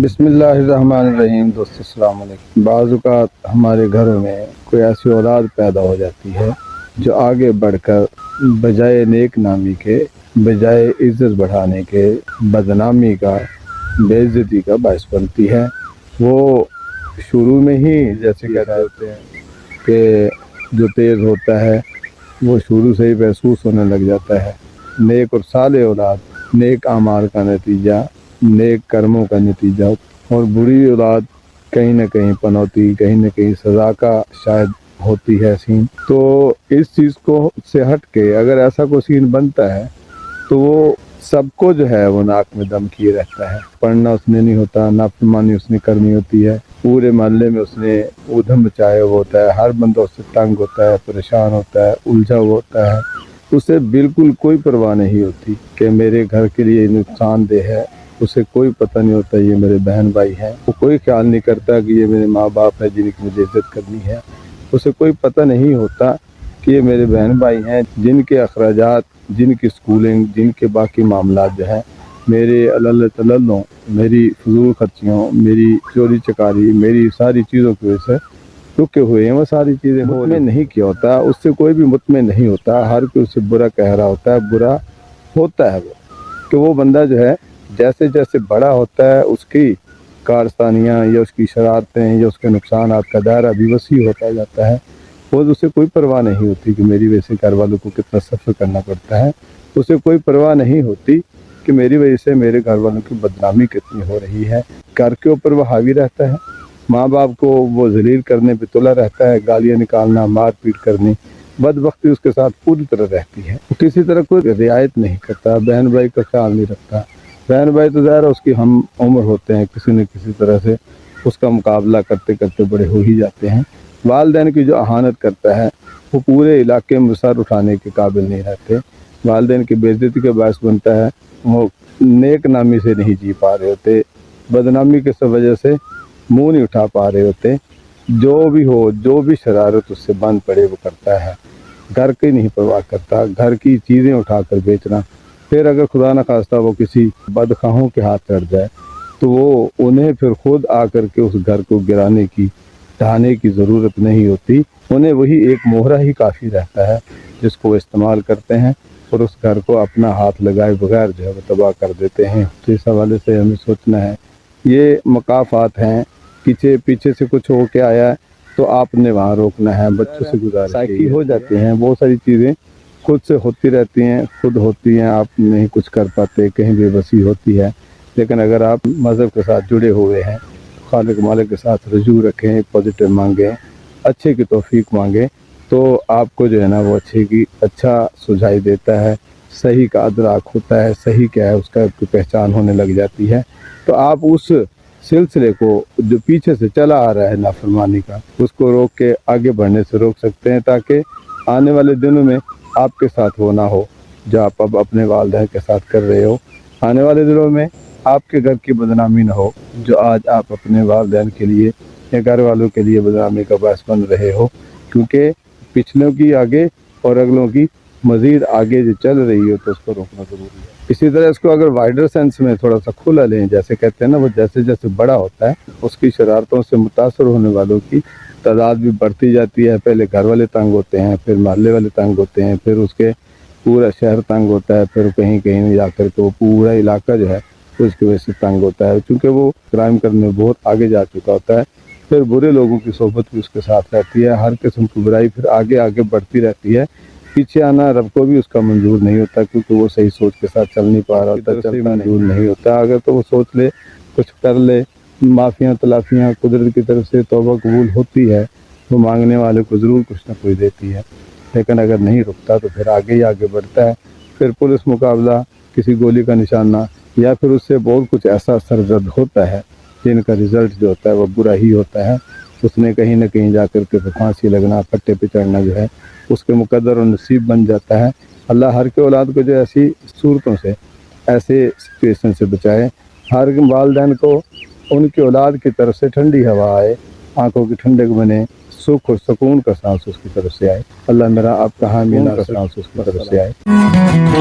بسم اللہ الرحمن الرحیم۔ دوست السلام علیکم۔ بعض اوقات ہمارے گھروں میں کوئی ایسی اولاد پیدا ہو جاتی ہے جو آگے بڑھ کر بجائے نیک نامی کے، بجائے عزت بڑھانے کے، بدنامی کا، بے عزتی کا باعث بنتی ہے۔ وہ شروع میں ہی جیسے کہتے ہوتے ہیں کہ جو تیز ہوتا ہے وہ شروع سے ہی محسوس ہونے لگ جاتا ہے۔ نیک اور صالح اولاد نیک اعمال کا نتیجہ، نیک کرموں کا نتیجہ، اور بری اولاد کہیں نہ کہیں پنوتی، کہیں نہ کہیں سزا کا شاید ہوتی ہے سین۔ تو اس چیز کو سے ہٹ کے اگر ایسا کوئی سین بنتا ہے تو وہ سب کو جو ہے وہ ناک میں دم کیے رہتا ہے۔ پڑھنا اس نے نہیں ہوتا، نافرمانی اس نے کرنی ہوتی ہے، پورے محلے میں اس نے ادھم مچایا ہوا ہوتا ہے، ہر بندہ اس سے تنگ ہوتا ہے، پریشان ہوتا ہے، الجھا ہوا ہوتا ہے۔ اسے بالکل کوئی پرواہ نہیں ہوتی کہ میرے گھر کے لیے نقصان دہ ہے، اسے کوئی پتہ نہیں ہوتا یہ میرے بہن بھائی ہیں، وہ کوئی خیال نہیں کرتا کہ یہ میرے ماں باپ ہیں جن کی مجھے عزت کرنی ہے، اسے کوئی پتہ نہیں ہوتا کہ یہ میرے بہن بھائی ہیں جن کے اخراجات، جن کی سکولنگ، جن کے باقی معاملات جو ہیں میرے اللہ تللوں، میری فضول خرچیوں، میری چوری چکاری، میری ساری چیزوں کی وجہ سے رکے ہوئے ہیں۔ وہ ساری چیزیں مطمئن نہیں کیا ہوتا، اس سے کوئی بھی مطمئن نہیں ہوتا، ہر کوئی اس سے برا کہہ رہا ہوتا ہے، برا ہوتا ہے وہ کہ وہ بندہ جو ہے جیسے جیسے بڑا ہوتا ہے اس کی کارستانیاں یا اس کی شرارتیں یا اس کے نقصانات کا دائرہ بھی وسیع ہوتا جاتا ہے۔ وہ اسے کوئی پرواہ نہیں ہوتی کہ میری وجہ سے گھر والوں کو کتنا سفر کرنا پڑتا ہے، اسے کوئی پرواہ نہیں ہوتی کہ میری وجہ سے میرے گھر والوں کی بدنامی کتنی ہو رہی ہے۔ گھر کے اوپر وہ حاوی رہتا ہے، ماں باپ کو وہ ذلیل کرنے پہ تلا رہتا ہے، گالیاں نکالنا، مار پیٹ کرنی، بدبختی اس کے ساتھ پوری طرح رہتی ہے۔ کسی طرح کوئی رعایت نہیں کرتا، بہن بھائی کا خیال نہیں رکھتا۔ بہن بھائی تو ظاہر اس کی ہم عمر ہوتے ہیں، کسی نہ کسی طرح سے اس کا مقابلہ کرتے کرتے بڑے ہو ہی جاتے ہیں۔ والدین کی جو اہانت کرتا ہے وہ پورے علاقے میں سر اٹھانے کے قابل نہیں رہتے، والدین کی بے عزتی کا باعث بنتا ہے، وہ نیک نامی سے نہیں جی پا رہے ہوتے، بدنامی کی وجہ سے منہ نہیں اٹھا پا رہے ہوتے۔ جو بھی ہو، جو بھی شرارت اس سے بند پڑے وہ کرتا ہے، گھر کی نہیں پرواہ کرتا، گھر کی چیزیں اٹھا کر بیچنا۔ پھر اگر خدا نہ خواستہ وہ کسی بدخواہوں کے ہاتھ چڑھ جائے تو وہ انہیں پھر خود آ کر کے اس گھر کو گرانے کی، ڈھانے کی ضرورت نہیں ہوتی، انہیں وہی ایک مہرہ ہی کافی رہتا ہے جس کو وہ استعمال کرتے ہیں اور اس گھر کو اپنا ہاتھ لگائے بغیر جو ہے وہ تباہ کر دیتے ہیں۔ تو اس حوالے سے ہمیں سوچنا ہے، یہ مقافات ہیں، پیچھے سے کچھ ہو کے آیا ہے تو آپ نے وہاں روکنا ہے، بچوں سے گزارش سائیکی ہو جاتی ہیں، بہت ساری چیزیں خود سے ہوتی رہتی ہیں، خود ہوتی ہیں، آپ نہیں کچھ کر پاتے، کہیں بے بسی ہوتی ہے۔ لیکن اگر آپ مذہب کے ساتھ جڑے ہوئے ہیں، خالق مالک کے ساتھ رجوع رکھیں، پازیٹیو مانگیں، اچھے کی توفیق مانگیں، تو آپ کو جو ہے نا وہ اچھے کی اچھا سجھائی دیتا ہے، صحیح کا ادراک ہوتا ہے، صحیح کیا ہے اس کا پہچان ہونے لگ جاتی ہے۔ تو آپ اس سلسلے کو جو پیچھے سے چلا آ رہا ہے نافرمانی کا، اس کو روک کے آگے بڑھنے سے روک سکتے ہیں، تاکہ آنے والے دنوں میں آپ کے ساتھ وہ نہ ہو جو آپ اب اپنے والدین کے ساتھ کر رہے ہو۔ آنے والے دنوں میں آپ کے گھر کی بدنامی نہ ہو جو آج آپ اپنے والدین کے لیے یا گھر والوں کے لیے بدنامی کا باعث بن رہے ہو، کیونکہ پچھلوں کی آگے اور اگلوں کی مزید آگے جو چل رہی ہو تو اس کو روکنا ضروری ہے۔ اسی طرح اس کو اگر وائڈر سینس میں تھوڑا سا کھلا لیں، جیسے کہتے ہیں نا، وہ جیسے جیسے بڑا ہوتا ہے اس کی شرارتوں سے متاثر ہونے والوں کی تعداد بھی بڑھتی جاتی ہے۔ پہلے گھر والے تنگ ہوتے ہیں، پھر محلے والے تنگ ہوتے ہیں، پھر اس کے پورا شہر تنگ ہوتا ہے، پھر کہیں کہیں جا کر کے وہ پورا علاقہ جو ہے اس کی وجہ سے تنگ ہوتا ہے، چونکہ وہ کرائم کرنے میں بہت آگے جا چکا ہوتا ہے۔ پھر برے لوگوں کی صحبت بھی اس کے ساتھ رہتی ہے، ہر قسم کی برائی پھر آگے آگے بڑھتی رہتی ہے۔ پیچھے آنا رب کو بھی اس کا منظور نہیں ہوتا، کیونکہ وہ صحیح سوچ کے ساتھ چل نہیں پا رہا ہوتا، منظور نہیں ہوتا۔ اگر تو وہ سوچ لے، کچھ کر لے، معافیاں تلافیاں قدرت کی طرف سے توبہ قبول ہوتی ہے، وہ مانگنے والے کو ضرور کچھ نہ کوئی دیتی ہے۔ لیکن اگر نہیں رکتا تو پھر آگے ہی آگے بڑھتا ہے، پھر پولیس مقابلہ، کسی گولی کا نشانہ، یا پھر اس سے بہت کچھ ایسا سرزد ہوتا ہے جن کا رزلٹ جو ہوتا ہے وہ برا ہی ہوتا ہے۔ اس نے کہیں نہ کہیں جا کر کے پھانسی لگنا، پٹے پہ چڑھنا جو ہے اس کے مقدر و نصیب بن جاتا ہے۔ اللہ ہر کے اولاد کو جو ایسی صورتوں سے، ایسے سچویشن سے بچائے۔ ہر والدین کو ان کی اولاد کی طرف سے ٹھنڈی ہوا آئے، آنکھوں کی ٹھنڈک بنے، سکھ اور سکون کا سانس اس کی طرف سے آئے۔ اللہ میرا آپ کا حامی کا سانس اس کی طرف سے آئے۔